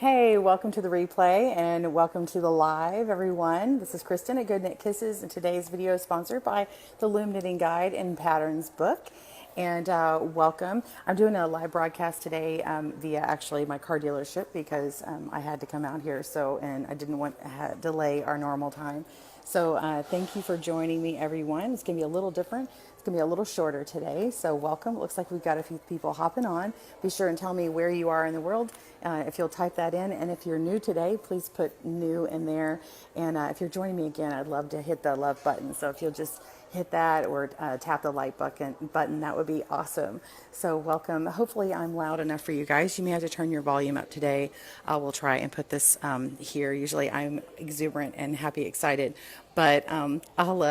Hey, welcome to the replay and welcome to the live, everyone. This is Kristen at Good Knit Kisses, and today's video is sponsored by the Loom Knitting Guide and Patterns book. And welcome. I'm doing a live broadcast today via actually my car dealership because I had to come out here, and I didn't want to delay our normal time. So thank you for joining me, everyone. It's going to be a little different. It's going to be a little shorter today, so welcome. It looks like we've got a few people hopping on. Be sure and tell me where you are in the world if you'll type that in. And if you're new today, please put new in there. And if you're joining me again, I'd love to hit the love button. So if you'll just hit that or tap the like button, that would be awesome. So welcome. Hopefully I'm loud enough for you guys. You may have to turn your volume up today. We'll try and put this here. Usually I'm exuberant and happy, excited, but I'll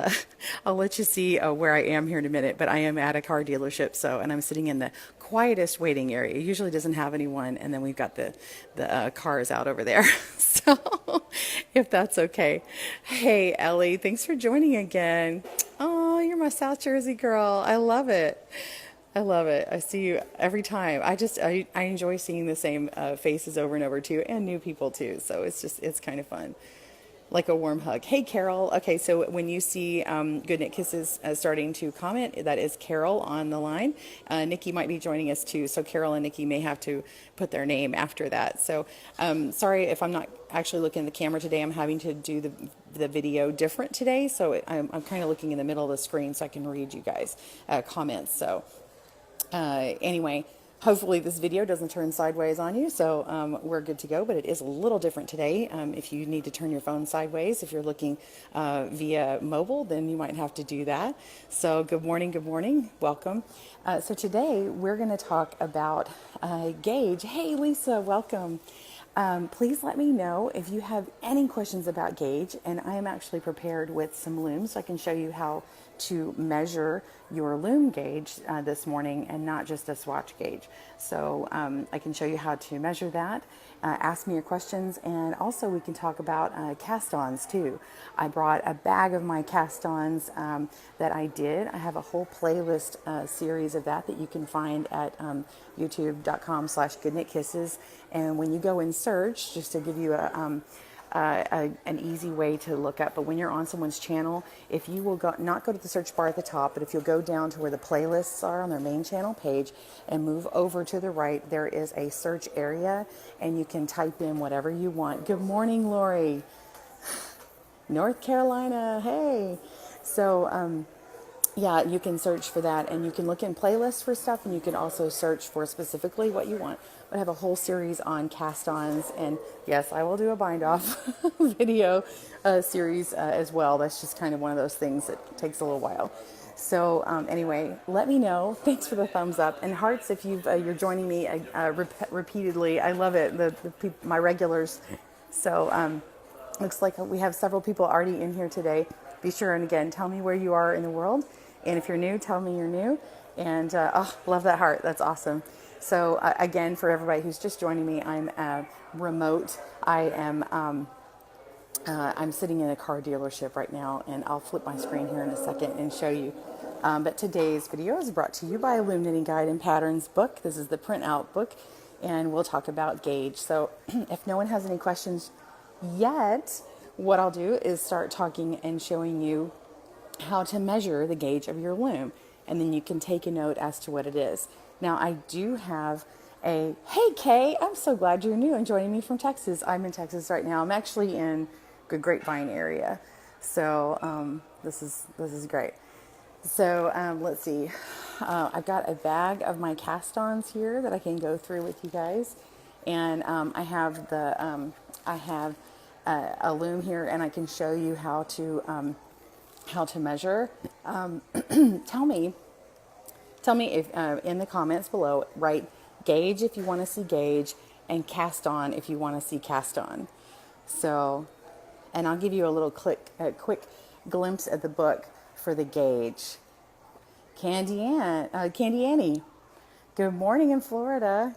let you see where I am here in a minute. But I am at a car dealership, and I'm sitting in the quietest waiting area. It usually doesn't have anyone, and then we've got the cars out over there. So if that's okay. Hey Ellie, thanks for joining again. Oh, you're my South Jersey girl. I love it. I love it. I see you every time. I enjoy seeing the same faces over and over too, and new people too. So it's kind of fun. Like a warm hug. Hey, Carol. Okay, so when you see Good Knit Kisses starting to comment, that is Carol on the line. Nikki might be joining us too, so Carol and Nikki may have to put their name after that. So sorry if I'm not actually looking at the camera today. I'm having to do the video different today, so I'm kind of looking in the middle of the screen so I can read you guys' comments. So anyway, hopefully this video doesn't turn sideways on you, so we're good to go, but it is a little different today. If you need to turn your phone sideways, if you're looking via mobile, then you might have to do that. So good morning, welcome. So today we're going to talk about Gage. Hey Lisa, welcome. Please let me know if you have any questions about Gage, and I am actually prepared with some looms so I can show you how to measure your loom gauge this morning and not just a swatch gauge. So I can show you how to measure that. Ask me your questions, and also we can talk about cast-ons too. I brought a bag of my cast-ons that I did. I have a whole playlist series of that you can find at youtube.com/goodknitkisses. And when you go and search, just to give you an easy way to look up, but when you're on someone's channel, if you will not go to the search bar at the top, but if you'll go down to where the playlists are on their main channel page and move over to the right, there is a search area and you can type in whatever you want. Good morning, Lori. North Carolina, hey. So yeah, you can search for that, and you can look in playlists for stuff, and you can also search for specifically what you want. I have a whole series on cast-ons, and yes, I will do a bind-off video series as well. That's just kind of one of those things that takes a little while. So anyway, let me know. Thanks for the thumbs up and hearts if you're joining me repeatedly. I love it. My regulars. So looks like we have several people already in here today. Be sure and again, tell me where you are in the world. And if you're new, tell me you're new. And love that heart. That's awesome. So again, for everybody who's just joining me, I'm remote. I'm sitting in a car dealership right now, and I'll flip my screen here in a second and show you. But today's video is brought to you by Loom Knitting Guide and Patterns book. This is the printout book, and we'll talk about gauge. So if no one has any questions yet, what I'll do is start talking and showing you how to measure the gauge of your loom, and then you can take a note as to what it is. Now I do have hey Kay, I'm so glad you're new and joining me from Texas. I'm in Texas right now. I'm actually in the Grapevine area, so this is great. So let's see, I've got a bag of my cast-ons here that I can go through with you guys, and I have a loom here, and I can show you how to measure. Tell me if in the comments below, write gauge if you want to see gauge, and cast on if you want to see cast on. So, and I'll give you a quick glimpse at the book for the gauge. Candy Annie, good morning in Florida.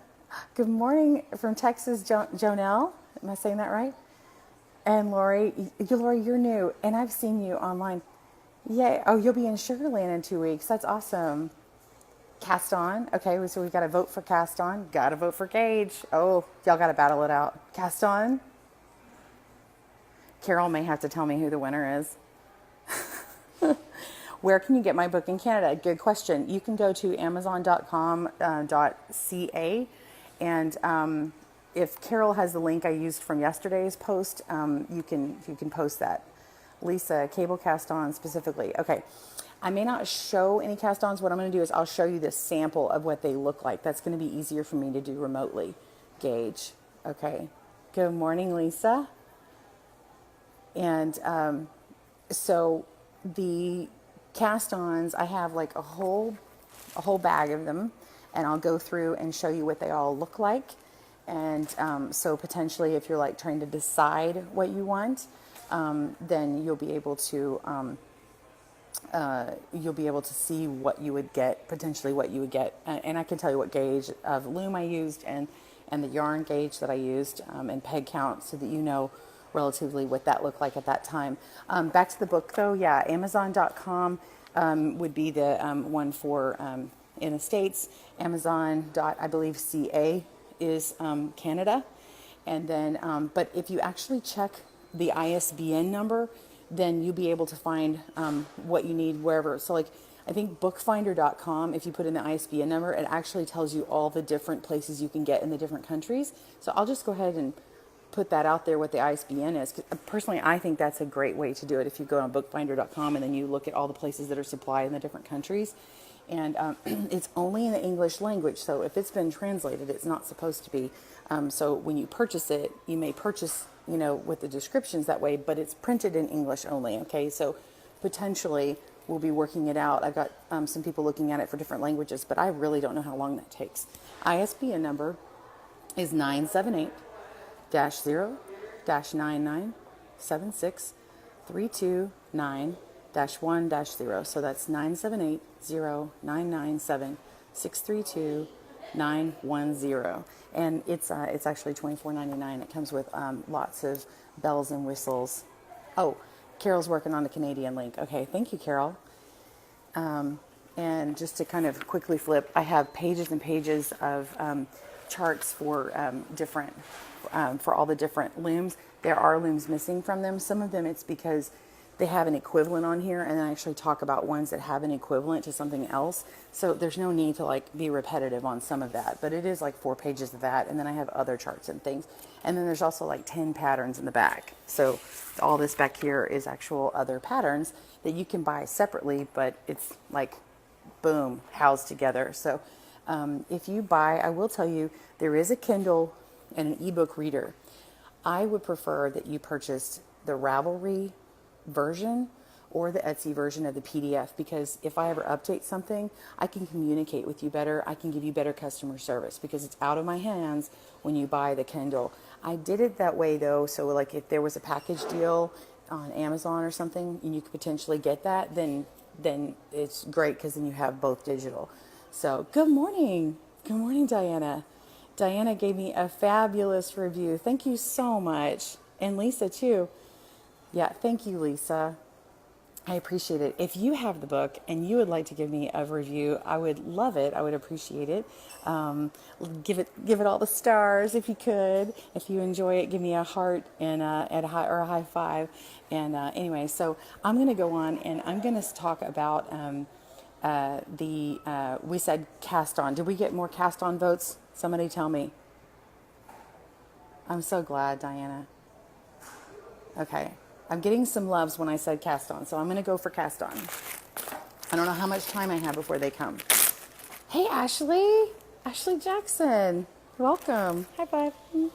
Good morning from Texas, Jonelle. Am I saying that right? And Lori, you're new, and I've seen you online. Yay. Oh, you'll be in Sugar Land in 2 weeks. That's awesome. Cast On. Okay, so we got to vote for Cast On. Got to vote for Gage. Oh, y'all got to battle it out. Cast On. Carol may have to tell me who the winner is. Where can you get my book in Canada? Good question. You can go to amazon.com.ca, and if Carol has the link I used from yesterday's post, you can post that. Lisa, cable cast on specifically. Okay, I may not show any cast ons. What I'm going to do is I'll show you this sample of what they look like. That's going to be easier for me to do remotely. Gage. Okay. Good morning, Lisa. And so the cast-ons, I have like a whole bag of them, and I'll go through and show you what they all look like. And so potentially, if you're like trying to decide what you want, then you'll be able to see what you would get, potentially what you would get. And I can tell you what gauge of loom I used and the yarn gauge that I used, and peg count, so that you know relatively what that looked like at that time. Back to the book though, yeah, Amazon.com would be the one for in the States. Amazon. I believe CA is Canada. And then, but if you actually check the ISBN number, then you'll be able to find what you need wherever. So like, I think bookfinder.com, if you put in the ISBN number, it actually tells you all the different places you can get in the different countries. So I'll just go ahead and put that out there, what the ISBN is. 'Cause personally, I think that's a great way to do it. If you go on bookfinder.com and then you look at all the places that are supplied in the different countries. And it's only in the English language. So if it's been translated, it's not supposed to be. So when you purchase it, you may purchase, with the descriptions that way, but it's printed in English only. Okay. So potentially we'll be working it out. I've got some people looking at it for different languages, but I really don't know how long that takes. ISBN number is 978-0-9976329-1-0. So that's 978-0-997-632-910. And it's actually $24.99. It comes with lots of bells and whistles. Oh, Carol's working on the Canadian link. Okay, thank you, Carol. And just to kind of quickly flip, I have pages and pages of charts for for all the different looms. There are looms missing from them. Some of them it's because they have an equivalent on here, and I actually talk about ones that have an equivalent to something else. So there's no need to like be repetitive on some of that, but it is like 4 pages of that, and then I have other charts and things. And then there's also like 10 patterns in the back. So all this back here is actual other patterns that you can buy separately, but it's like, boom, housed together. So if you buy, I will tell you, there is a Kindle and an ebook reader. I would prefer that you purchase the Ravelry version or the Etsy version of the PDF, because if I ever update something, I can communicate with you better. I can give you better customer service because it's out of my hands when you buy the Kindle. I did it that way though, so like if there was a package deal on Amazon or something and you could potentially get that, then it's great, because then you have both digital. So good morning. Good morning, Diana. Diana gave me a fabulous review. Thank you so much. And Lisa too. Yeah, thank you, Lisa. I appreciate it. If you have the book and you would like to give me a review, I would love it. I would appreciate it. Give it all the stars if you could. If you enjoy it, give me a heart and a high five. And anyway, so I'm going to go on and I'm going to talk about we said cast on. Did we get more cast on votes? Somebody tell me. I'm so glad, Diana. Okay. I'm getting some loves when I said cast on, so I'm going to go for cast on. I don't know how much time I have before they come. Hey, Ashley. Ashley Jackson. Welcome. High five. All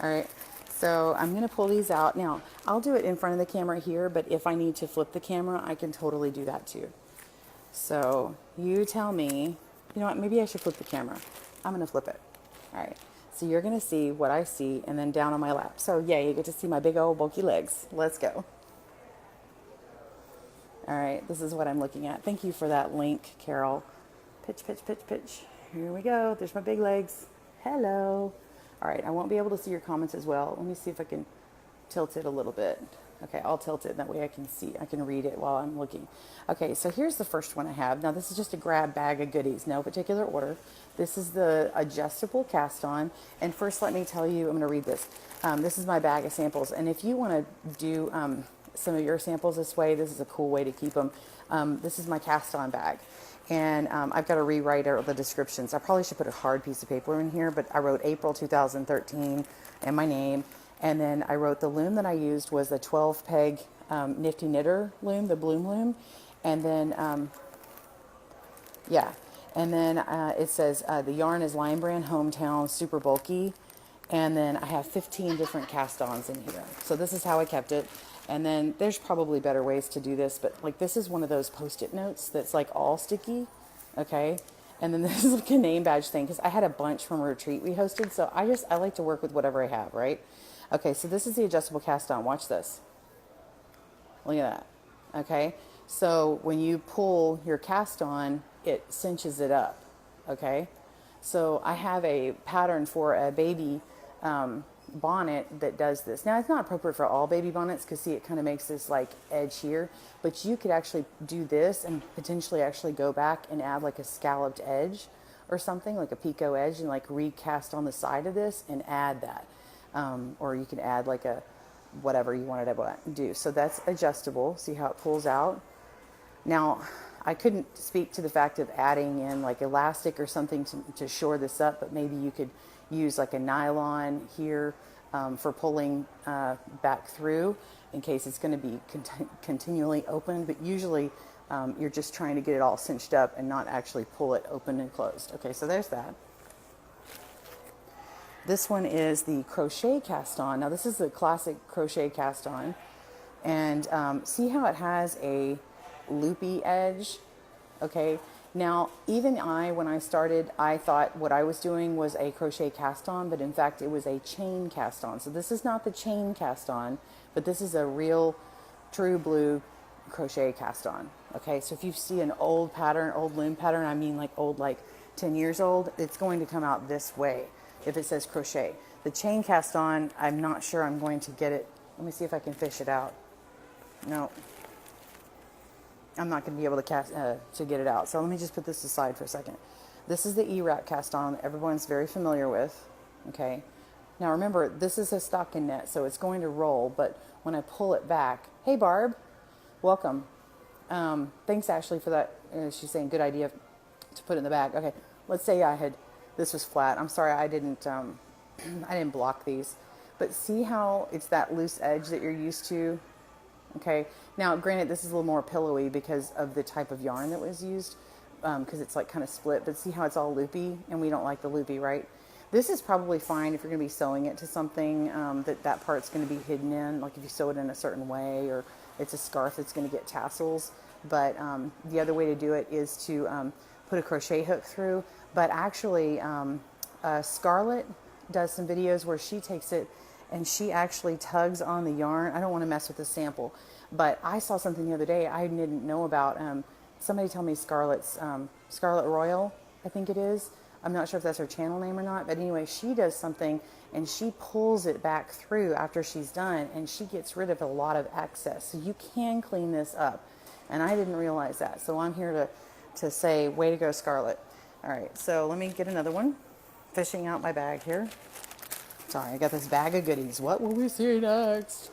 right. So I'm going to pull these out. Now, I'll do it in front of the camera here, but if I need to flip the camera, I can totally do that too. So you tell me, you know what, maybe I should flip the camera. I'm going to flip it. All right. So you're going to see what I see and then down on my lap. So yeah, you get to see my big old bulky legs. Let's go. All right. This is what I'm looking at. Thank you for that link, Carol. Pitch, pitch, pitch, pitch. Here we go. There's my big legs. Hello. All right. I won't be able to see your comments as well. Let me see if I can tilt it a little bit. Okay, I'll tilt it, that way I can see, I can read it while I'm looking. Okay, so here's the first one I have. Now this is just a grab bag of goodies, no particular order. This is the adjustable cast on. And first let me tell you, I'm gonna read this. This is my bag of samples. And if you wanna do some of your samples this way, this is a cool way to keep them. This is my cast on bag. And I've got to rewrite all the descriptions. I probably should put a hard piece of paper in here, but I wrote April 2013 and my name. And then I wrote the loom that I used was the 12 peg Nifty Knitter loom, the Bloom loom. And then, yeah. And then it says the yarn is Lion Brand Hometown, super bulky. And then I have 15 different cast-ons in here. So this is how I kept it. And then there's probably better ways to do this, but like this is one of those Post-it notes that's like all sticky, okay? And then this is like a name badge thing because I had a bunch from a retreat we hosted, so I like to work with whatever I have, right? Okay, so this is the adjustable cast-on. Watch this. Look at that, okay? So when you pull your cast-on, it cinches it up, okay? So I have a pattern for a baby bonnet that does this. Now it's not appropriate for all baby bonnets because see it kind of makes this like edge here, but you could actually do this and potentially actually go back and add like a scalloped edge or something like a picot edge and like recast on the side of this and add that. Or you can add like a whatever you wanted to do. So that's adjustable. See how it pulls out? Now I couldn't speak to the fact of adding in like elastic or something to shore this up, but maybe you could use like a nylon here for pulling back through in case it's going to be continually open, but usually you're just trying to get it all cinched up and not actually pull it open and closed. Okay, so there's that. This one is the Crochet Cast On. Now this is the classic Crochet Cast On, and see how it has a loopy edge? Okay, now even when I started, I thought what I was doing was a crochet cast on, but in fact it was a chain cast on. So this is not the chain cast on, but this is a real true blue crochet cast on. Okay, so if you see an old pattern, old loom pattern, I mean like old, like 10 years old, it's going to come out this way if it says crochet. The chain cast on, I'm not sure I'm going to get it. Let me see if I can fish it out. No, I'm not going to be able to get it out. So let me just put this aside for a second. This is the E-wrap cast on that everyone's very familiar with. Okay. Now remember, this is a stockinette, so it's going to roll, but when I pull it back, hey Barb, welcome. Thanks Ashley for that. She's saying good idea to put it in the bag. Okay. Let's say this was flat. I'm sorry, I didn't block these, but see how it's that loose edge that you're used to. Okay, now granted this is a little more pillowy because of the type of yarn that was used, because it's like kind of split, but see how it's all loopy, and we don't like the loopy, right? This is probably fine if you're going to be sewing it to something that part's going to be hidden in, like if you sew it in a certain way, or it's a scarf that's going to get tassels. But the other way to do it is to put a crochet hook through. But actually, Scarlett does some videos where she takes it and she actually tugs on the yarn. I don't want to mess with the sample, but I saw something the other day I didn't know about. Somebody told me Scarlett's Scarlet Royal, I think it is. I'm not sure if that's her channel name or not, but anyway, she does something and she pulls it back through after she's done, and she gets rid of a lot of excess. So you can clean this up, and I didn't realize that. So I'm here to say, way to go, Scarlett. All right, so let me get another one. Fishing out my bag here. Sorry, I got this bag of goodies. What will we see next?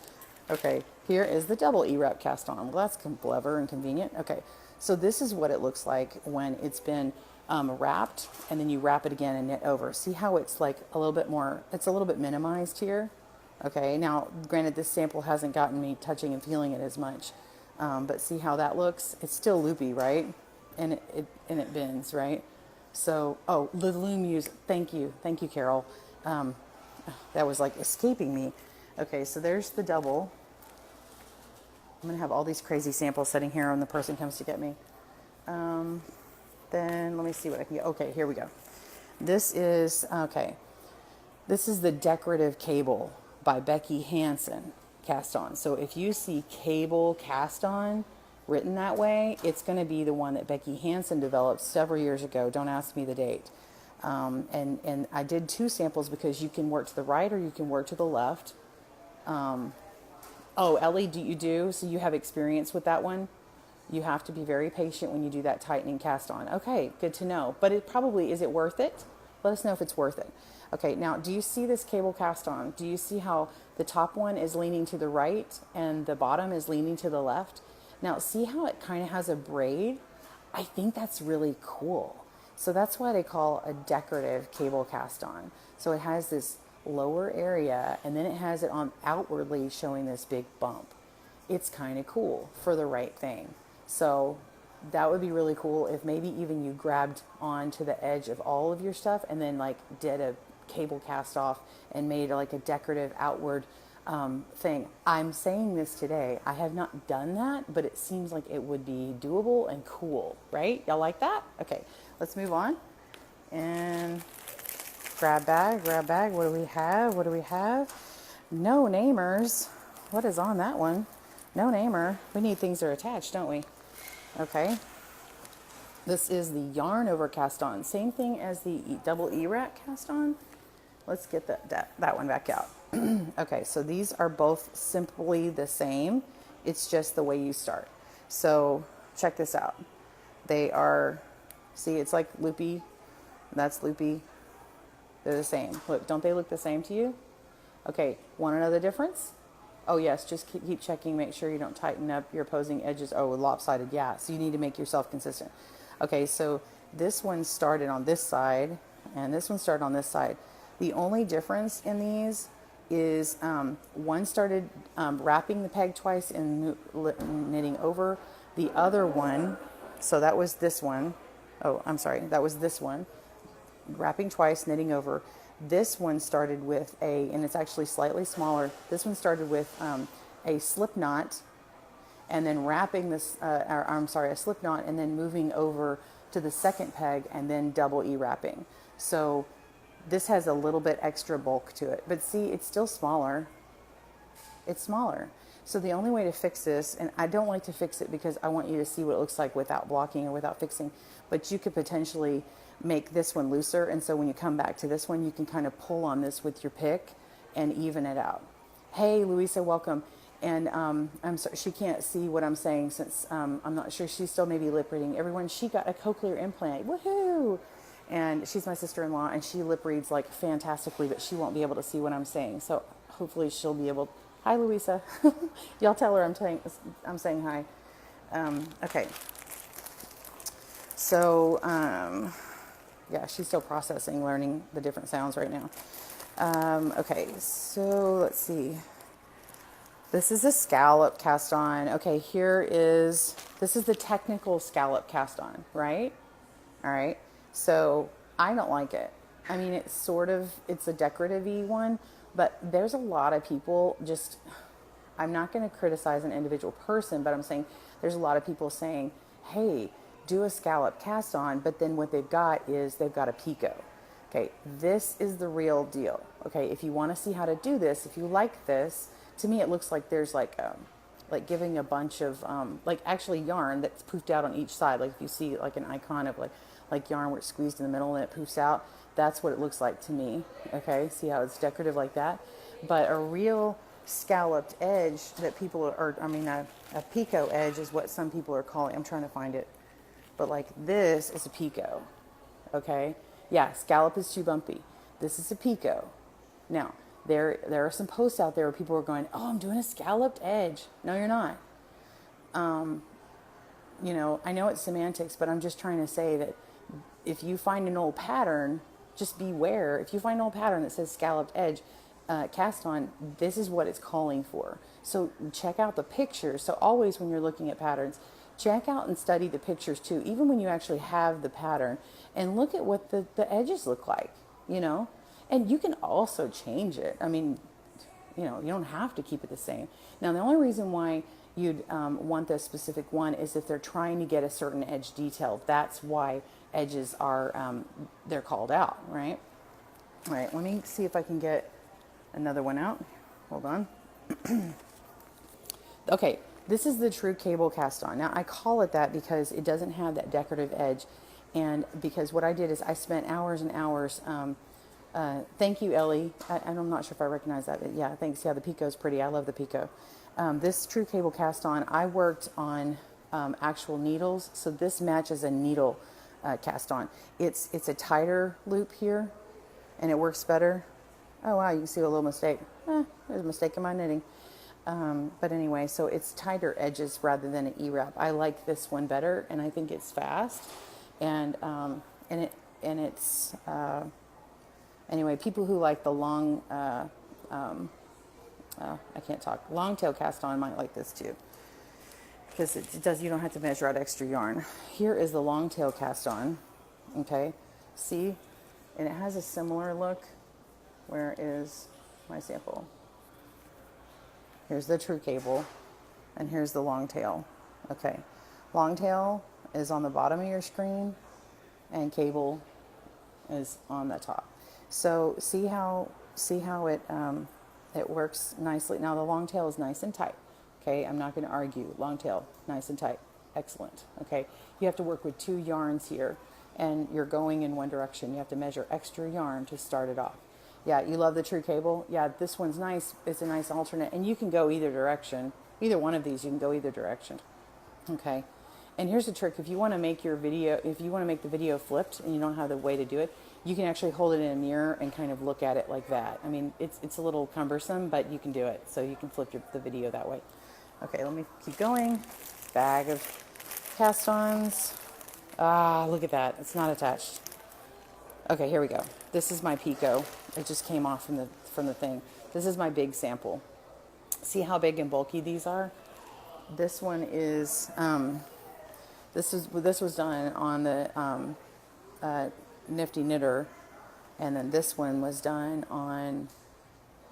Okay, here is the double E-wrap cast on. Well, that's clever and convenient. Okay, so this is what it looks like when it's been wrapped, and then you wrap it again and knit over. See how it's like a little bit more, it's a little bit minimized here. Okay, now granted this sample hasn't gotten me touching and feeling it as much, but see how that looks? It's still loopy, right? And it bends, right? So, oh, the loom use, thank you, Carol. That was like escaping me. Okay, so there's the double. I'm gonna have all these crazy samples sitting here when the person comes to get me. Then let me see what I can get. Okay, here we go. This is the Decorative Cable by Becky Hanson cast on. So if you see cable cast on written that way, it's going to be the one that Becky Hanson developed several years ago. Don't ask me the date. And I did two samples because you can work to the right or you can work to the left. Oh, Ellie, do you do? So you have experience with that one? You have to be very patient when you do that tightening cast on. Okay, good to know. But it probably, is it worth it? Let us know if it's worth it. Okay, now do you see this cable cast on? Do you see how the top one is leaning to the right and the bottom is leaning to the left? Now see how it kind of has a braid? I think that's really cool. So that's why they call a decorative cable cast on. So it has this lower area and then it has it on outwardly showing this big bump. It's kind of cool for the right thing. So that would be really cool if maybe even you grabbed onto the edge of all of your stuff and then like did a cable cast off and made like a decorative outward thing. I'm saying this today. I have not done that, but it seems like it would be doable and cool, right? Y'all like that? Okay, let's move on. And grab bag. What do we have? No namers. What is on that one? No namer. We need things that are attached, don't we? Okay. This is the yarn over cast on. Same thing as the double E-rack cast on. Let's get that one back out. Okay, so these are both simply the same. It's just the way you start. So check this out. They are, see, it's like loopy. That's loopy. They're the same. Look, don't they look the same to you? Okay, want another difference? Oh yes, just keep checking, make sure you don't tighten up your opposing edges. Oh, lopsided, yeah. So you need to make yourself consistent. Okay, so this one started on this side, and this one started on this side. The only difference in these is one started wrapping the peg twice and knitting over. The other one, so that was this one. Oh, I'm sorry, that was this one. Wrapping twice, knitting over. This one started with and it's actually slightly smaller. This one started with a slip knot and then wrapping this, a slip knot and then moving over to the second peg and then double E wrapping. So this has a little bit extra bulk to it, but see, it's still smaller. It's smaller. So the only way to fix this, and I don't like to fix it because I want you to see what it looks like without blocking or without fixing, but you could potentially make this one looser, and so when you come back to this one, you can kind of pull on this with your pick and even it out. Hey, Louisa, welcome. And I'm sorry, she can't see what I'm saying since I'm not sure. She's still maybe lip reading. Everyone, she got a cochlear implant. Woohoo! And she's my sister-in-law, and she lip reads like fantastically, but she won't be able to see what I'm saying. So hopefully she'll be able. Hi, Louisa. Y'all tell her I'm saying hi. Okay. So yeah, she's still processing, learning the different sounds right now. Okay, so let's see. This is a scallop cast on. Okay, this is the technical scallop cast on, right? All right. So I don't like it. I mean, it's a decorative-y one, but there's a lot of people I'm not going to criticize an individual person, but I'm saying there's a lot of people saying, hey, do a scallop cast on, but then what they've got a picot. Okay, this is the real deal. Okay, if you want to see how to do this, if you like this, to me it looks like there's like giving a bunch of like actually yarn that's poofed out on each side. Like if you see like an icon of like yarn where it's squeezed in the middle and it poofs out, that's what it looks like to me. Okay, see how it's decorative like that? But a real scalloped edge that people are, a picot edge is what some people are calling. I'm trying to find it. But like this is a picot, okay? Yeah, scallop is too bumpy. This is a picot. Now, there are some posts out there where people are going, oh, I'm doing a scalloped edge. No, you're not. I know it's semantics, but I'm just trying to say that if you find an old pattern, just beware. If you find an old pattern that says scalloped edge, cast on, this is what it's calling for. So check out the pictures. So always when you're looking at patterns, check out and study the pictures too, even when you actually have the pattern, and look at what the edges look like, and you can also change it. I mean, you don't have to keep it the same. Now, the only reason why you'd want this specific one is if they're trying to get a certain edge detail. That's why edges are, they're called out, right? All right, let me see if I can get another one out. Hold on. Okay, this is the true cable cast on. Now, I call it that because it doesn't have that decorative edge, and because what I did is I spent hours and hours Thank you, Ellie. I'm not sure if I recognize that, but yeah, thanks. Yeah, the Pico's pretty. I love the Pico. This True Cable Cast On, I worked on actual needles, so this matches a needle cast on. It's a tighter loop here, and it works better. Oh wow, you can see a little mistake. There's a mistake in my knitting. But anyway, so it's tighter edges rather than an E-wrap. I like this one better, and I think it's fast, and it's anyway, people who like the long, I can't talk, long tail cast on might like this too, because it does, you don't have to measure out extra yarn. Here is the long tail cast on, okay, see, and it has a similar look. Where is my sample? Here's the True Cable, and here's the long tail. Okay, long tail is on the bottom of your screen, and cable is on the top. So see how it works nicely. Now the long tail is nice and tight. Okay, I'm not going to argue. Long tail, nice and tight, excellent. Okay, you have to work with 2 yarns here, and you're going in one direction. You have to measure extra yarn to start it off. Yeah, you love the True Cable. Yeah, this one's nice. It's a nice alternate, and you can go either direction. Either one of these, you can go either direction. Okay, and here's the trick: if you want to make your video, if you want to make the video flipped, and you don't have the way to do it, you can actually hold it in a mirror and kind of look at it like that. I mean, it's a little cumbersome, but you can do it. So you can flip the video that way. Okay, let me keep going. Bag of cast-ons. Ah, look at that. It's not attached. Okay, here we go. This is my Pico. It just came off from the thing. This is my big sample. See how big and bulky these are? This one is this was done on the Nifty Knitter, and then this one was done on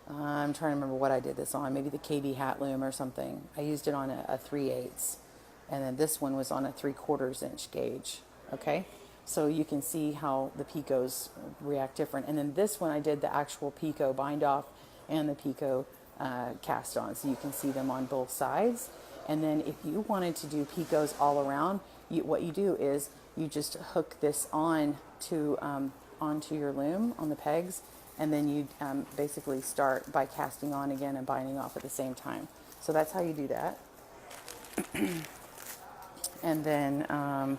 I'm trying to remember what I did this on. Maybe the KB Hat Loom or something. I used it on a 3/8, and then this one was on a 3/4 inch gauge. Okay. So you can see how the Picos react different. And then this one, I did the actual Pico bind off and the Pico cast on. So you can see them on both sides. And then if you wanted to do Picos all around, what you do is you just hook this on to onto your loom on the pegs. And then you basically start by casting on again and binding off at the same time. So that's how you do that. And then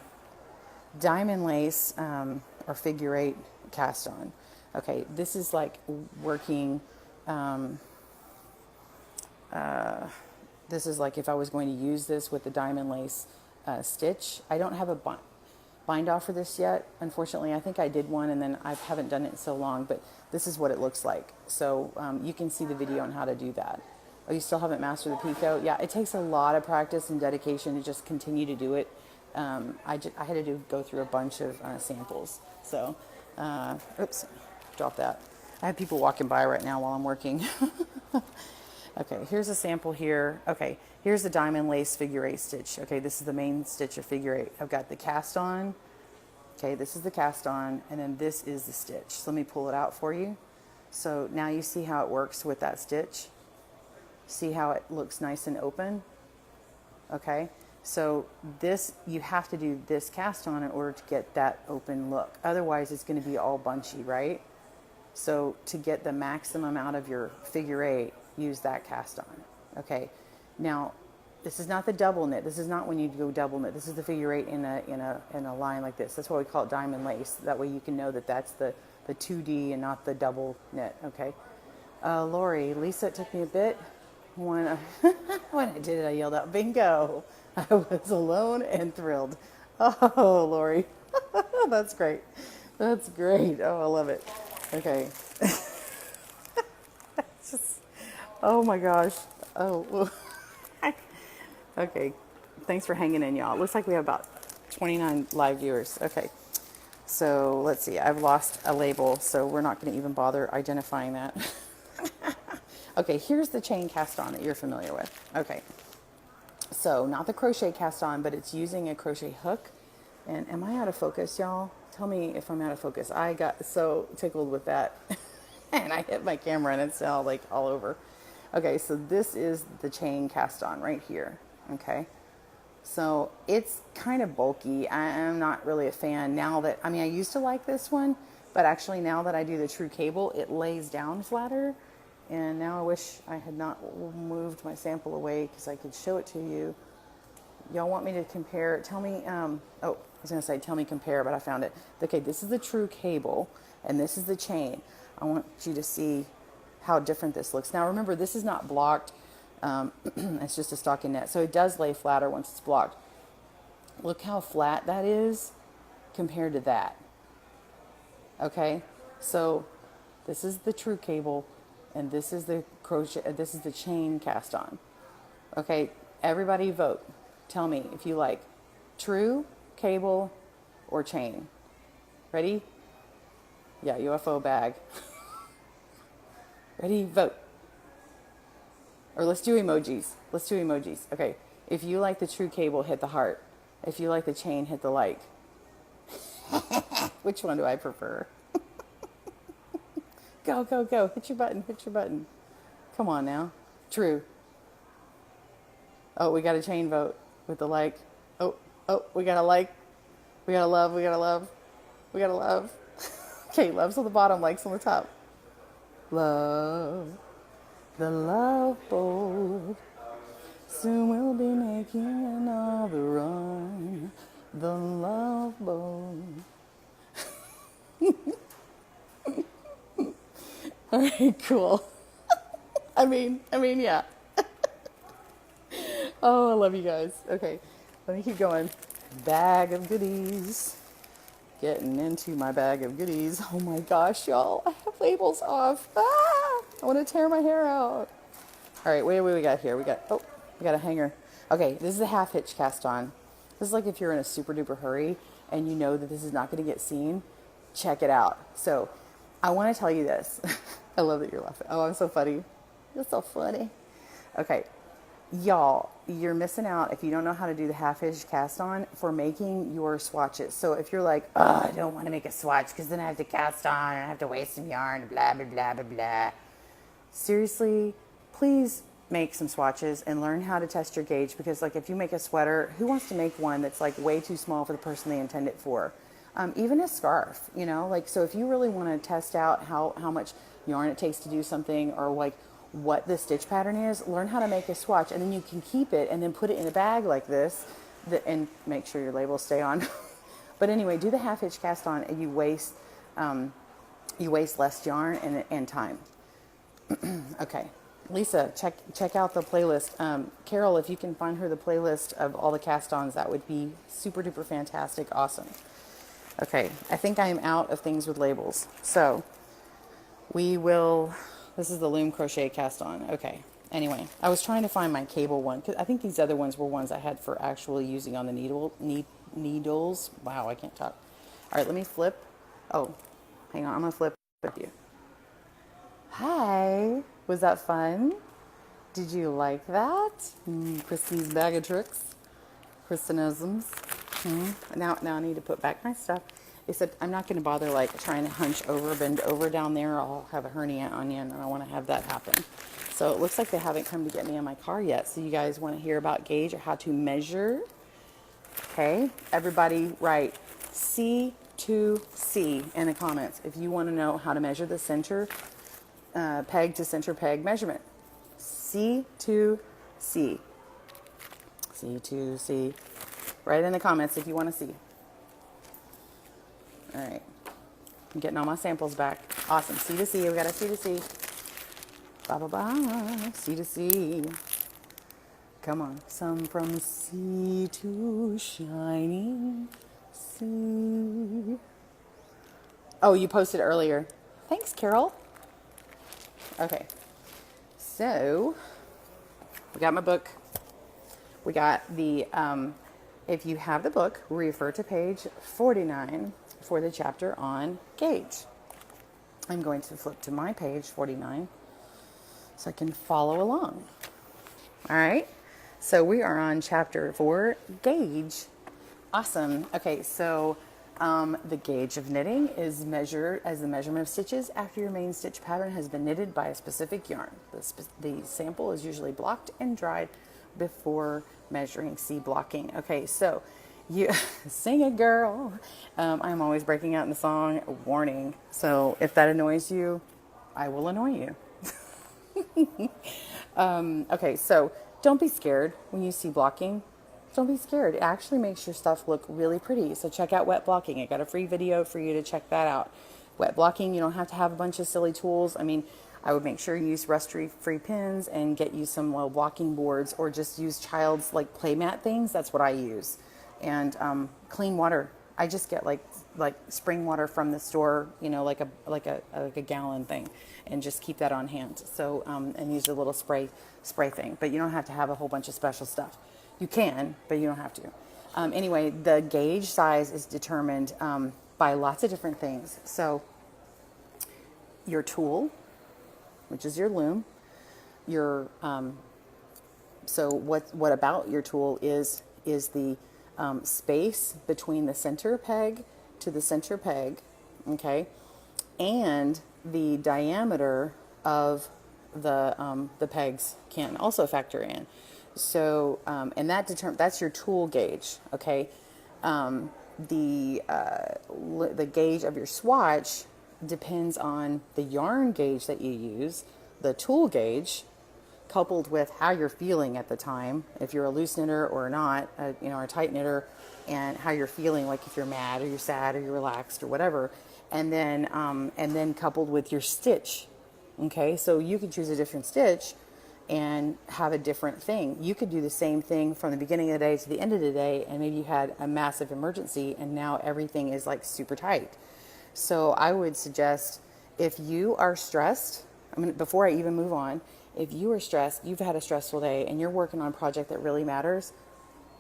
diamond lace or figure 8 cast on. Okay, this is like working, this is like if I was going to use this with the diamond lace stitch. I don't have a bind off for this yet, unfortunately. I think I did one and then I haven't done it in so long, but this is what it looks like. So you can see the video on how to do that. Oh, you still haven't mastered the Pico? Yeah, it takes a lot of practice and dedication to just continue to do it. I had to go through a bunch of samples. So, oops, drop that. I have people walking by right now while I'm working. Okay, here's a sample here. Okay, here's the diamond lace figure 8 stitch. Okay, this is the main stitch of figure 8. I've got the cast on. Okay, this is the cast on, and then this is the stitch. So let me pull it out for you. So now you see how it works with that stitch. See how it looks nice and open? Okay. So this, you have to do this cast on in order to get that open look. Otherwise it's going to be all bunchy, right? So to get the maximum out of your figure 8, use that cast on. Okay. Now, this is not the double knit. This is not when you go double knit. This is the figure 8 in a line like this. That's why we call it diamond lace. That way you can know that that's the 2D and not the double knit. Okay. Lori, Lisa, it took me a bit. When I did it, I yelled out, bingo. I was alone and thrilled. Oh, Lori. That's great. That's great. Oh, I love it. Okay. Just, oh my gosh. Oh, okay. Thanks for hanging in, y'all. It looks like we have about 29 live viewers. Okay. So let's see. I've lost a label, so we're not going to even bother identifying that. Okay, here's the chain cast on that you're familiar with. Okay, so not the crochet cast on, but it's using a crochet hook. And am I out of focus, y'all? Tell me if I'm out of focus. I got so tickled with that. And I hit my camera and it's all like all over. Okay, so this is the chain cast on right here. Okay, so it's kind of bulky. I'm not really a fan now that, I mean, I used to like this one, but actually now that I do the true cable, it lays down flatter. And now I wish I had not moved my sample away because I could show it to you. Y'all want me to compare? Tell me, oh, I was going to say tell me compare, but I found it. Okay, this is the true cable, and this is the chain. I want you to see how different this looks. Now remember, this is not blocked. It's just a stockinette. So it does lay flatter once it's blocked. Look how flat that is compared to that. Okay, so this is the true cable, and this is the crochet. This is the chain cast on. Okay, everybody vote. Tell me if you like true, cable, or chain. Ready? Yeah, UFO bag. Ready? Vote. Or let's do emojis. Let's do emojis. Okay. If you like the true cable, hit the heart. If you like the chain, hit the like. Which one do I prefer? Go, go, go. Hit your button. Hit your button. Come on now. True. Oh, we got a chain vote with the like. Oh, we got a like. We got a love. We got a love. We got a love. Okay, love's on the bottom, likes on the top. Love. The love boat. Soon we'll be making another run. The love boat. All right, cool. I mean, yeah. Oh, I love you guys. Okay, let me keep going. Bag of goodies. Getting into my bag of goodies. Oh my gosh, y'all. I have labels off. Ah, I want to tear my hair out. All right, wait, we got here. We got a hanger. Okay, this is a half-hitch cast on. This is like if you're in a super duper hurry and you know that this is not going to get seen, check it out. So I want to tell you this. I love that you're laughing. Oh, I'm so funny. You're so funny. Okay, y'all, you're missing out if you don't know how to do the half-hitch cast on for making your swatches. So if you're like, oh, I don't want to make a swatch because then I have to cast on and I have to waste some yarn, blah, blah, blah, blah, blah. Seriously, please make some swatches and learn how to test your gauge, because like if you make a sweater, who wants to make one that's like way too small for the person they intend it for? Even a scarf, you know, like, so if you really want to test out how much yarn it takes to do something, or like what the stitch pattern is, learn how to make a swatch, and then you can keep it and then put it in a bag like this, and make sure your labels stay on. But anyway, do the half-hitch cast on and you waste less yarn and time. Okay, Lisa, check out the playlist. Carol, if you can find her the playlist of all the cast-ons, that would be super duper fantastic, awesome. Okay, I think I am out of things with labels, so we will. This is the Loom Crochet Cast On. Okay. Anyway, I was trying to find my cable one, because I think these other ones were ones I had for actually using on the needles. Wow, I can't talk. All right, let me flip. Oh, hang on. I'm going to flip with you. Hi. Was that fun? Did you like that? Kristen's bag of tricks. Kristenisms. Now I need to put back my stuff. Except I'm not going to bother like trying to bend over down there. I'll have a hernia on you, and I don't want to have that happen. So it looks like they haven't come to get me in my car yet. So you guys want to hear about gauge or how to measure? Okay, everybody write C to C in the comments if you want to know how to measure the center peg to center peg measurement. C to C. C to C. Write in the comments if you want to see. All right, I'm getting all my samples back. Awesome. C to C. We got a C to C. Blah, blah, blah. C to C. Come on. Some from sea to shining sea. Oh, you posted earlier. Thanks, Carol. Okay. So, we got my book. We got the, if you have the book, refer to page 49 for the chapter on gauge. I'm going to flip to my page 49 so I can follow along. All right. So we are on chapter 4, gauge. Awesome. Okay. So the gauge of knitting is measured as the measurement of stitches after your main stitch pattern has been knitted by a specific yarn. The sample is usually blocked and dried before measuring. See blocking. Okay. So You sing it, girl. I'm always breaking out in the song. Warning. So if that annoys you, I will annoy you. Okay, so don't be scared when you see blocking. Don't be scared. It actually makes your stuff look really pretty. So check out wet blocking. I got a free video for you to check that out. Wet blocking, you don't have to have a bunch of silly tools. I mean, I would make sure you use rust-free pins and get you some blocking boards, or just use child's like playmat things. That's what I use. And clean water. I just get like spring water from the store, you know, like a gallon thing, and just keep that on hand. So and use a little spray thing. But you don't have to have a whole bunch of special stuff. You can, but you don't have to. Anyway, the gauge size is determined by lots of different things. So your tool, which is your loom, your so what about your tool is the space between the center peg to the center peg, okay, and the diameter of the pegs can also factor in. So and that's your tool gauge, okay. The gauge of your swatch depends on the yarn gauge that you use, the tool gauge, coupled with how you're feeling at the time, if you're a loose knitter or not, you know, or a tight knitter, and how you're feeling, like if you're mad or you're sad or you're relaxed or whatever, and then coupled with your stitch. Okay, so you could choose a different stitch and have a different thing. You could do the same thing from the beginning of the day to the end of the day, and maybe you had a massive emergency and now everything is like super tight. So I would suggest, if you are stressed, before I even move on, if you are stressed, you've had a stressful day and you're working on a project that really matters,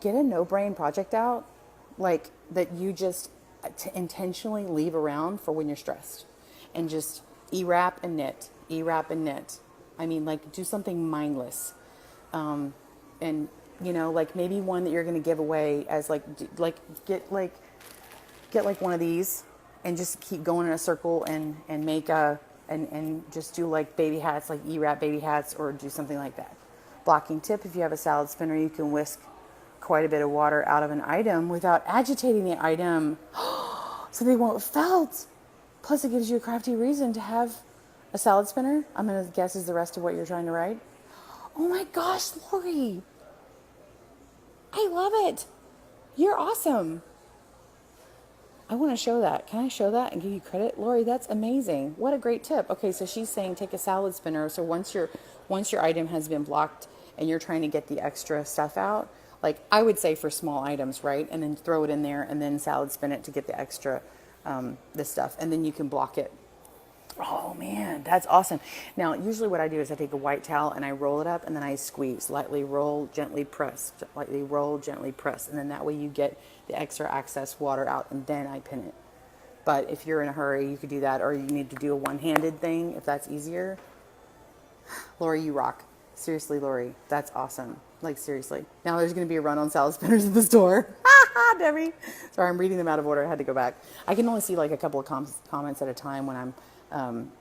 get a no-brain project out, like that you just intentionally leave around for when you're stressed, and just e-wrap and knit, e-wrap and knit. I mean, like, do something mindless. And, you know, like maybe one that you're going to give away as get one of these and just keep going in a circle and make and just do like baby hats, like e-wrap baby hats, or do something like that. Blocking tip: if you have a salad spinner, you can whisk quite a bit of water out of an item without agitating the item, so they won't felt. Plus, it gives you a crafty reason to have a salad spinner. I'm going to guess is the rest of what you're trying to write. Oh my gosh, Lori, I love it. You're awesome. I want to show that. Can I show that and give you credit? Lori, that's amazing. What a great tip. Okay, so she's saying take a salad spinner. So once your item has been blocked and you're trying to get the extra stuff out, like I would say for small items, right? And then throw it in there and then salad spin it to get the extra this stuff. And then you can block it. Oh man, that's awesome. Now, usually what I do is I take a white towel and I roll it up and then I squeeze, lightly roll, gently press, lightly roll, gently press. And then that way you get the extra excess water out, and then I pin it. But if you're in a hurry, you could do that, or you need to do a one-handed thing if that's easier. Lori, you rock. Seriously, Lori, that's awesome. Like, seriously. Now there's going to be a run on salad spinners at the store. Debbie. Sorry, I'm reading them out of order. I had to go back. I can only see like a couple of comments at a time when I'm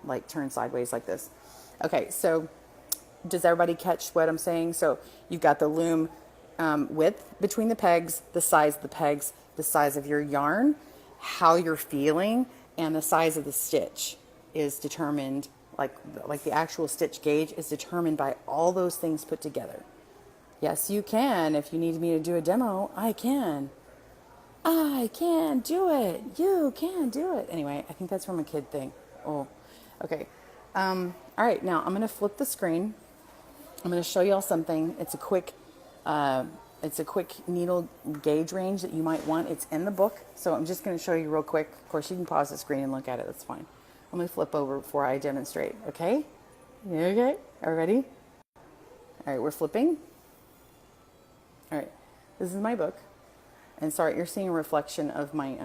like turned sideways like this. Okay, so does everybody catch what I'm saying? So you've got the loom width between the pegs, the size of the pegs, the size of your yarn, how you're feeling, and the size of the stitch is determined, like the actual stitch gauge is determined by all those things put together. Yes, you can. If you need me to do a demo, I can. I can do it. You can do it. Anyway, I think that's from a kid thing. Oh, okay. All right, now I'm going to flip the screen. I'm going to show y'all something. It's a quick needle gauge range that you might want. It's in the book, so I'm just going to show you real quick. Of course, you can pause the screen and look at it. That's fine. I'm going to flip over before I demonstrate. Okay? Okay? Are you ready? All right, we're flipping. All right, this is my book, and sorry, you're seeing a reflection of my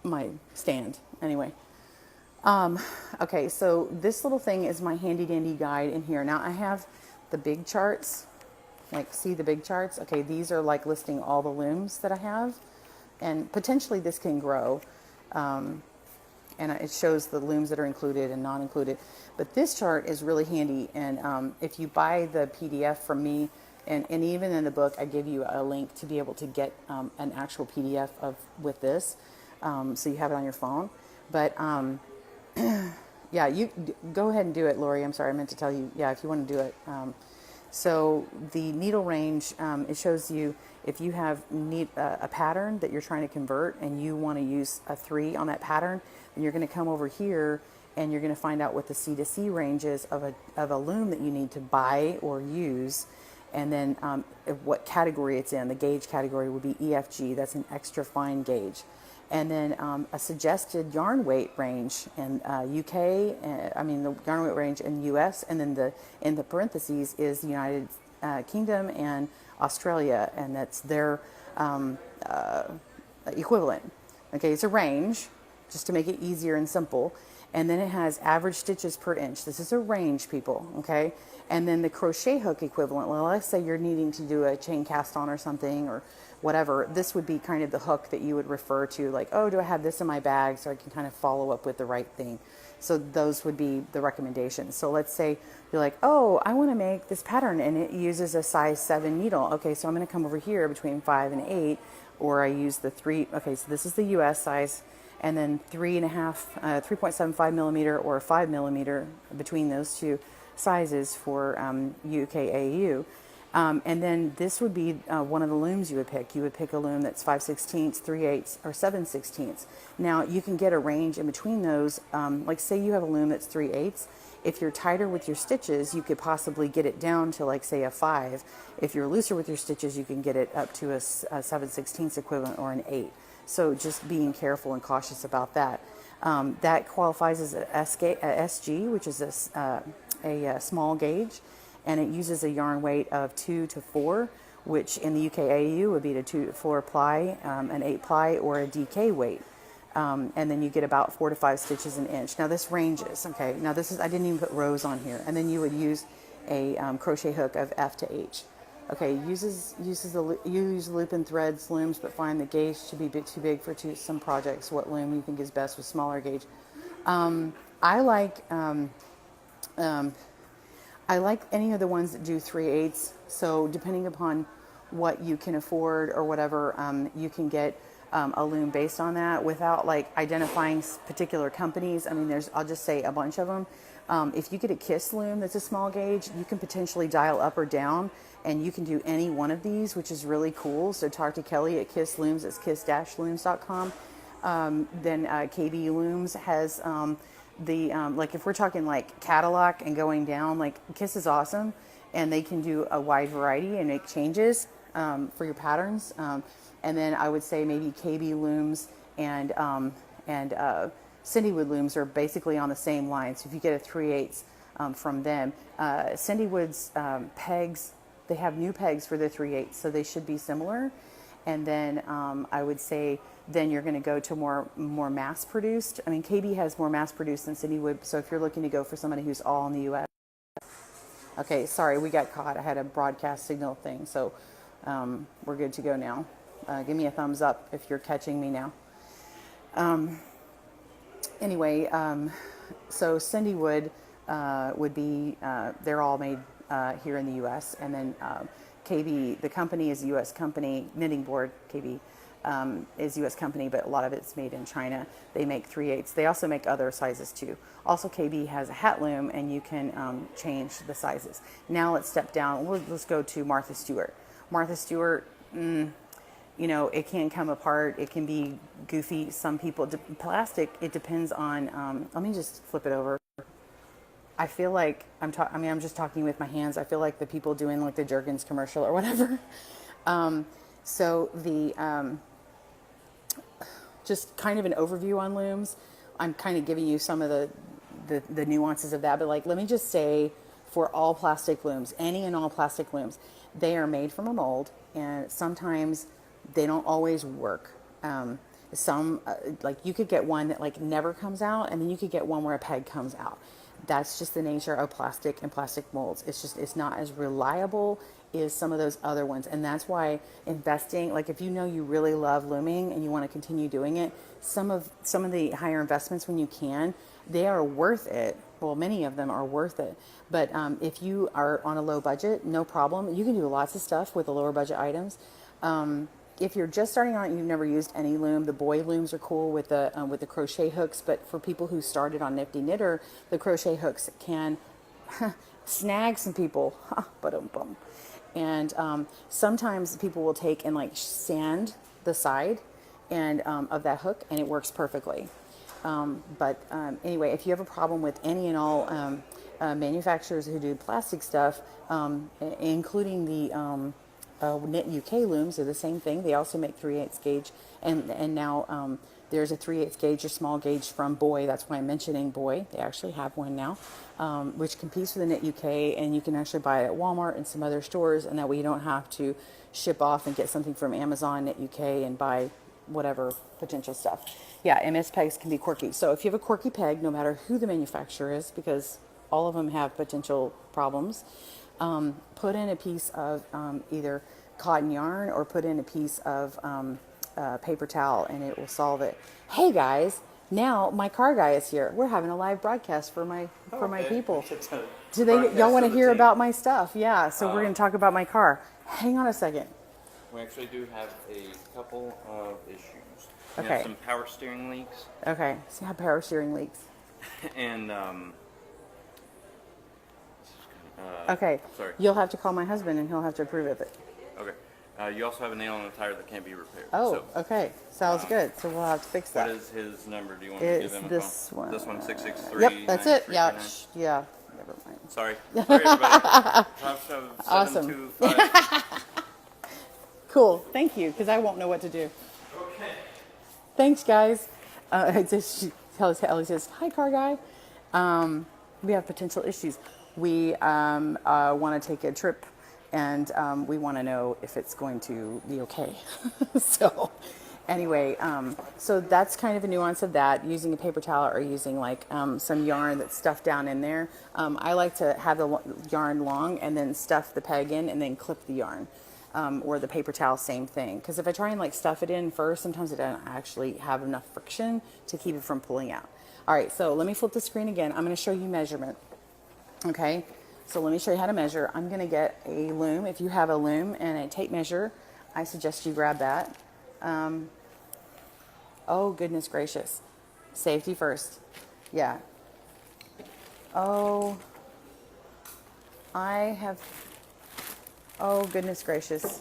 my stand. Anyway, okay, so this little thing is my handy dandy guide in here. Now I have the big charts, like see the big charts. Okay, these are like listing all the looms that I have, and potentially this can grow, and it shows the looms that are included and not included. But this chart is really handy, and if you buy the PDF from me, And even in the book, I give you a link to be able to get an actual PDF of with this, so you have it on your phone. But yeah, you go ahead and do it, Lori. I'm sorry, I meant to tell you. Yeah, if you want to do it. So the needle range, it shows you if you have a pattern that you're trying to convert and you want to use a 3 on that pattern, then you're going to come over here and you're going to find out what the C to C range is of a loom that you need to buy or use, and then what category it's in. The gauge category would be EFG. That's an extra fine gauge. And then a suggested yarn weight range in UK, the yarn weight range in US, and then in the parentheses is the United Kingdom and Australia, and that's their equivalent. Okay, it's a range, just to make it easier and simple. And then it has average stitches per inch. This is a range, people, okay? And then the crochet hook equivalent, well, let's say you're needing to do a chain cast on or something or whatever, this would be kind of the hook that you would refer to, like, oh, do I have this in my bag, so I can kind of follow up with the right thing. So those would be the recommendations. So let's say you're like, oh, I want to make this pattern and it uses a size 7 needle. Okay, so I'm going to come over here between 5 and 8, or I use the 3. Okay, so this is the US size, and then 3.75 millimeter or 5 millimeter between those two sizes for UKAU. And then this would be one of the looms you would pick. You would pick a loom that's 5/16, 3/8, or 7/16. Now you can get a range in between those. Like say you have a loom that's 3/8. If you're tighter with your stitches, you could possibly get it down to, like, say, a 5. If you're looser with your stitches, you can get it up to a 7/16 equivalent or an 8. So just being careful and cautious about that. That qualifies as a SG, which is a small gauge, and it uses a yarn weight of 2 to 4, which in the UKAU would be the 2 to 4 ply, an 8 ply, or a DK weight. And then you get about 4 to 5 stitches an inch. Now this ranges, okay. Now this is, I didn't even put rows on here. And then you would use a crochet hook of F to H. Okay, use loop and threads looms, but find the gauge to be too big for some projects. What loom you think is best with smaller gauge? I like any of the ones that do 3/8. So depending upon what you can afford or whatever, you can get a loom based on that without like identifying particular companies. I mean, I'll just say a bunch of them. If you get a KISS loom that's a small gauge, you can potentially dial up or down, and you can do any one of these, which is really cool. So talk to Kelly at KISS Looms. It's kiss-looms.com. Then KB Looms has like if we're talking like Cadillac and going down, like KISS is awesome, and they can do a wide variety and make changes for your patterns. And then I would say maybe KB Looms and Cindywood Looms are basically on the same line. So if you get a 3/8 from them, Cindywood's pegs, they have new pegs for their 3/8, so they should be similar. And then I would say then you're going to go to more mass produced. I mean, KB has more mass produced than Cindywood. So if you're looking to go for somebody who's all in the U.S. Okay, sorry, we got caught. I had a broadcast signal thing, so we're good to go now. Give me a thumbs up if you're catching me now. Anyway, so Cindywood would be, they're all made here in the U.S. And then KB, the company is a U.S. company. Knitting Board, KB, is a U.S. company, but a lot of it's made in China. They make 3/8. They also make other sizes too. Also, KB has a hat loom, and you can change the sizes. Now let's step down. Let's go to Martha Stewart. Martha Stewart, you know, it can come apart. It can be goofy. Some people, plastic, it depends on, let me just flip it over. I feel like I'm just talking with my hands. I feel like the people doing like the Jergens commercial or whatever. So just kind of an overview on looms. I'm kind of giving you some of the nuances of that, but like, let me just say for all plastic looms, any and all plastic looms, they are made from a mold, and sometimes they don't always work. Some, like you could get one that like never comes out, and then you could get one where a peg comes out. That's just the nature of plastic and plastic molds. It's not as reliable as some of those other ones. And that's why investing, like if you know you really love looming and you want to continue doing it, some of the higher investments when you can, they are worth it well, many of them are worth it. But if you are on a low budget, no problem. You can do lots of stuff with the lower budget items. If you're just starting out and you've never used any loom, the boy looms are cool with the crochet hooks. But for people who started on Nifty Knitter, the crochet hooks can snag some people. Ba-dum-bum. And sometimes people will take and like sand the side and of that hook, and it works perfectly. Anyway, if you have a problem with any and all manufacturers who do plastic stuff, including the Knit UK looms, are the same thing. They also make 3/8 gauge, and now there's a 3/8 gauge or small gauge from Boy. That's why I'm mentioning Boy. They actually have one now, which competes with the Knit UK, and you can actually buy it at Walmart and some other stores, and that way you don't have to ship off and get something from Amazon, Knit UK, and buy whatever potential stuff. Yeah, MS pegs can be quirky. So if you have a quirky peg, no matter who the manufacturer is, because all of them have potential problems, put in a piece of either cotton yarn or put in a piece of paper towel, and it will solve it. Hey guys, now my car guy is here. We're having a live broadcast for my people. Do y'all want to hear about my stuff? Yeah, so we're going to talk about my car. Hang on a second. We actually do have a couple of issues. We Okay. have some power steering leaks. Okay, so have power steering leaks. And, Okay, sorry. you'll have to call my husband and he'll have to approve of it. Okay. You also have a nail in the tire that can't be repaired. Oh, So, okay, sounds good. So we'll have to fix what that. is his number? Do you want me to It's give him a this call? one. This one, 663. Yep, that's it. Yeah, 9339. yeah. Never mind. Sorry. Sorry, everybody. Awesome. 725. Cool. Thank you, because I won't know what to do. Okay. Thanks, guys. Ellie says, "Hi, car guy. We have potential issues. We want to take a trip, and we want to know if it's going to be okay." So, anyway, so that's kind of a nuance of that. Using a paper towel or using like some yarn that's stuffed down in there. I like to have the yarn long and then stuff the peg in and then clip the yarn. Or the paper towel, same thing. Because if I try and like stuff it in first, sometimes it doesn't actually have enough friction to keep it from pulling out. All right, so let me flip the screen again. I'm going to show you measurement. Okay, so let me show you how to measure. I'm going to get a loom. If you have a loom and a tape measure, I suggest you grab that. Oh, goodness gracious. Safety first. Yeah. Oh, oh, goodness gracious.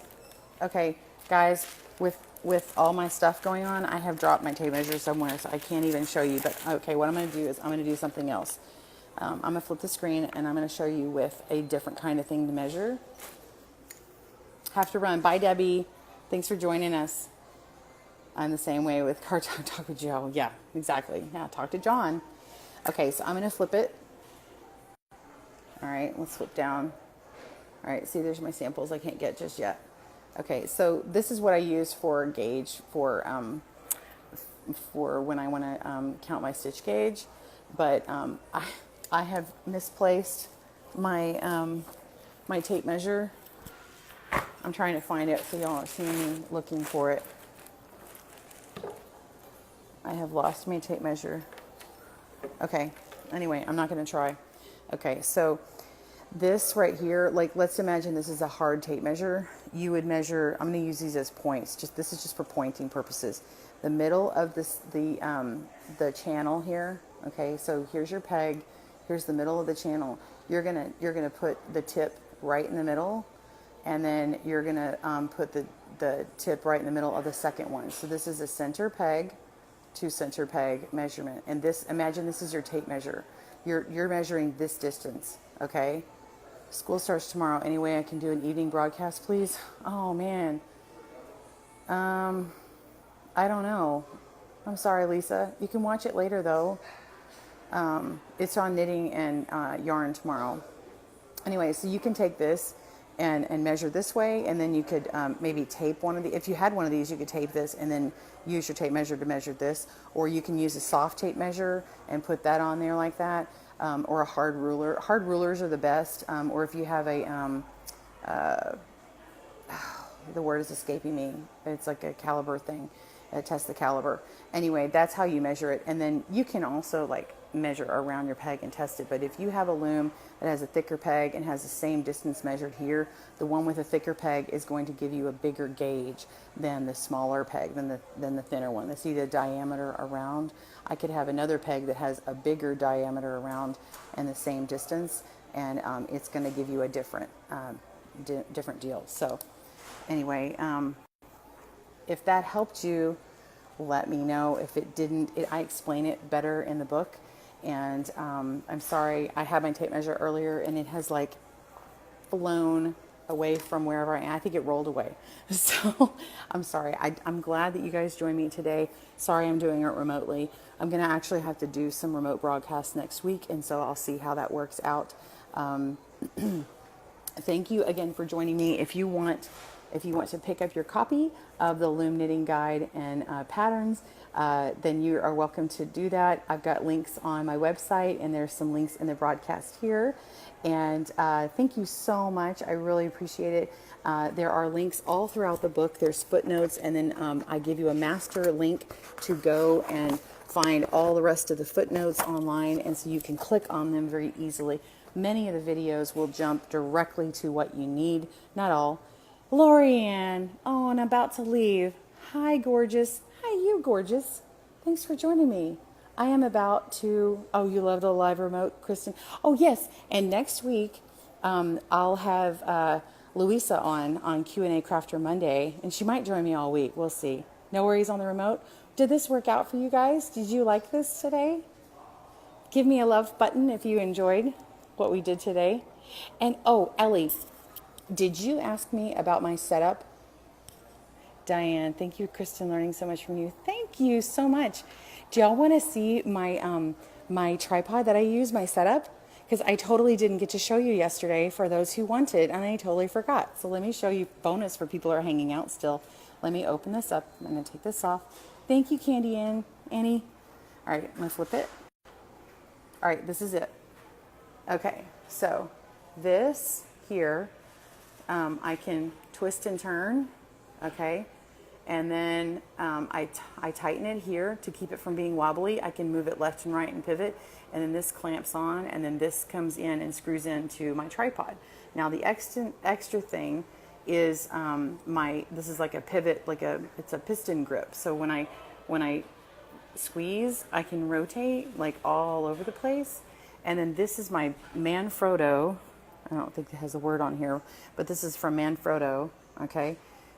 Okay, guys, with all my stuff going on, I have dropped my tape measure somewhere, so I can't even show you. But okay, what I'm going to do is I'm going to do something else. I'm going to flip the screen, and I'm going to show you with a different kind of thing to measure. Have to run. Bye, Debbie. Thanks for joining us. I'm the same way with car talk with Joe. Yeah, exactly. Yeah, talk to John. Okay, so I'm going to flip it. All right, let's flip down. All right, see, there's my samples I can't get just yet. Okay, so this is what I use for gauge for when I want to count my stitch gauge, but I have misplaced my my tape measure. I'm trying to find it so y'all aren't seeing me looking for it. I have lost my tape measure. Okay, anyway, I'm not going to try. Okay, so this right here, like let's imagine this is a hard tape measure. You would measure, I'm going to use these as points. This is just for pointing purposes. The middle of the channel here. Okay, so here's your peg. Here's the middle of the channel. You're gonna put the tip right in the middle, and then you're gonna put the tip right in the middle of the second one. So this is a center peg to center peg measurement. And this, imagine this is your tape measure. You're measuring this distance. Okay. School starts tomorrow. Any way I can do an evening broadcast, please? Oh, man. I don't know. I'm sorry, Lisa. You can watch it later, though. It's on knitting and yarn tomorrow. Anyway, so you can take this and measure this way, and then you could maybe tape one of the, if you had one of these, you could tape this and then use your tape measure to measure this, or you can use a soft tape measure and put that on there like that. Or a hard ruler. Hard rulers are the best. Or if you have a, the word is escaping me. It's like a caliber thing. Test the caliber. Anyway, that's how you measure it. And then you can also like measure around your peg and test it. But if you have a loom that has a thicker peg and has the same distance measured here, the one with a thicker peg is going to give you a bigger gauge than the smaller peg, than the thinner one. See the diameter around? I could have another peg that has a bigger diameter around and the same distance, and it's going to give you a different deal. So anyway, if that helped you, let me know. If it didn't, I explain it better in the book. And I'm sorry, I had my tape measure earlier and it has like flown away from wherever I am. I think it rolled away. So I'm sorry. I'm glad that you guys joined me today. Sorry I'm doing it remotely. I'm going to actually have to do some remote broadcasts next week, and so I'll see how that works out. Thank you again for joining me. If you want to pick up your copy of the Loom Knitting Guide and patterns, then you are welcome to do that. I've got links on my website, and there's some links in the broadcast here. And thank you so much. I really appreciate it. There are links all throughout the book. There's footnotes, and then I give you a master link to go and find all the rest of the footnotes online, and so you can click on them very easily. Many of the videos will jump directly to what you need. Not all. Lorianne, oh, and I'm about to leave. Hi, gorgeous. Hi, you gorgeous. Thanks for joining me. I am about to, oh, you love the live remote, Kristen? Oh, yes. And next week, I'll have Louisa on Q&A Crafter Monday, and she might join me all week. We'll see. No worries on the remote. Did this work out for you guys? Did you like this today? Give me a love button if you enjoyed what we did today. And, oh, Ellie, did you ask me about my setup? Diane, thank you, Kristen, learning so much from you. Thank you so much. Do y'all want to see my my tripod that I use, my setup? Because I totally didn't get to show you yesterday for those who wanted, and I totally forgot. So let me show you, bonus for people who are hanging out still. Let me open this up. I'm going to take this off. Thank you, Candy Annie. All right, I'm going to flip it. All right, this is it. Okay, so this here, I can twist and turn, okay? And then I tighten it here to keep it from being wobbly. I can move it left and right and pivot, and then this clamps on, and then this comes in and screws into my tripod. Now the extra thing is this is like a pivot, it's a piston grip. So when I squeeze, I can rotate like all over the place. And then this is my Manfrotto. I don't think it has a word on here, but this is from Manfrotto, okay?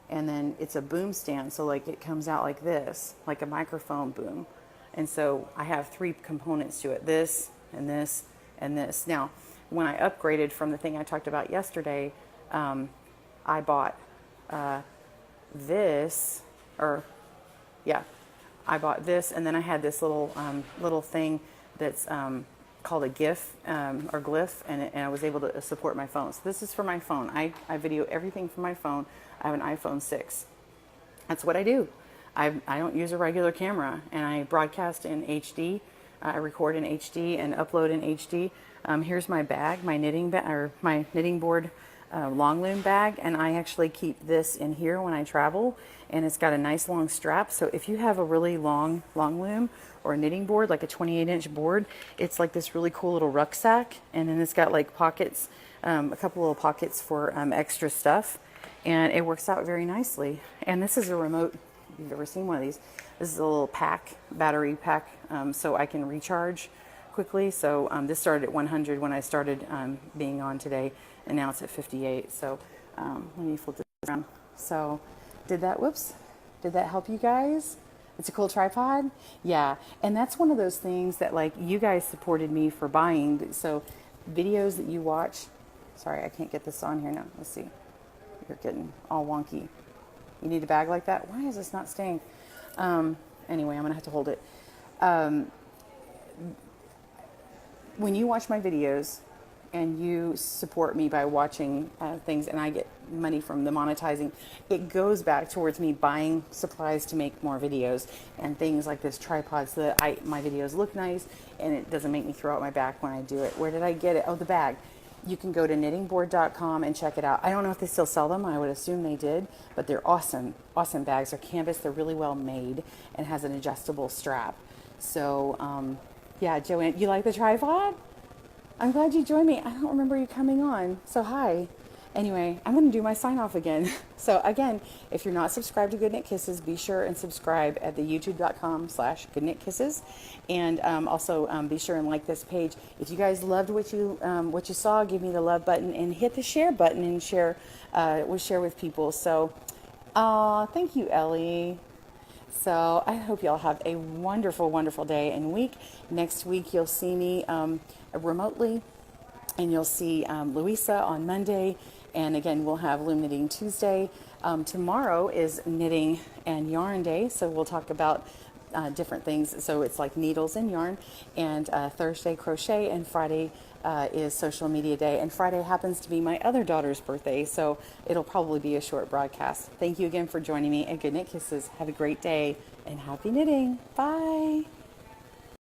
And then it's a boom stand, so like it comes out like this, like a microphone boom. And so I have 3 components to it, this and this and this. Now, when I upgraded from the thing I talked about yesterday, I bought this, I bought this, and then I had this little thing that's called a GIF or glyph, and I was able to support my phone. So this is for my phone. I video everything from my phone. I have an iPhone 6. That's what I do. I don't use a regular camera, and I broadcast in HD. I record in HD and upload in HD. Here's my bag, my knitting bag, or my knitting board long loom bag, and I actually keep this in here when I travel, and it's got a nice long strap. So if you have a really long loom or a knitting board, like a 28-inch board, it's like this really cool little rucksack, and then it's got like pockets, a couple little pockets for extra stuff, and it works out very nicely. And this is a remote. If you've ever seen one of these, this is a little battery pack, so I can recharge quickly. So this started at 100 when I started being on today, and now it's at 58. So let me flip this around. So did that help you guys? It's a cool tripod. Yeah. And that's one of those things that, like, you guys supported me for buying. So videos that you watch, sorry, I can't get this on here now. Let's see. You're getting all wonky. You need a bag like that? Why is this not staying? Anyway, I'm gonna have to hold it. When you watch my videos and you support me by watching things, and I get money from the monetizing, it goes back towards me buying supplies to make more videos and things like this tripod, so that my videos look nice and it doesn't make me throw out my back when I do it. Where did I get it? Oh, the bag. You can go to knittingboard.com and check it out. I don't know if they still sell them. I would assume they did, but they're awesome. Awesome bags. They're canvas. They're really well made and has an adjustable strap. So Yeah, Joanne, you like the tripod? I'm glad you joined me. I don't remember you coming on, so hi. Anyway, I'm going to do my sign off again. So again, if you're not subscribed to Good Knit Kisses, be sure and subscribe at the youtube.com/goodknitkisses. And also be sure and like this page. If you guys loved what you saw, give me the love button and hit the share button and share with people. So, thank you, Ellie. So I hope y'all have a wonderful, wonderful day and week. Next week, you'll see me remotely, and you'll see Louisa on Monday. And again, we'll have Loom Knitting Tuesday. Tomorrow is Knitting and Yarn Day, so we'll talk about different things. So it's like needles and yarn. And Thursday, crochet, and Friday is social media day. And Friday happens to be my other daughter's birthday, so it'll probably be a short broadcast. Thank you again for joining me, and Good Knit Kisses. Have a great day and happy knitting. Bye.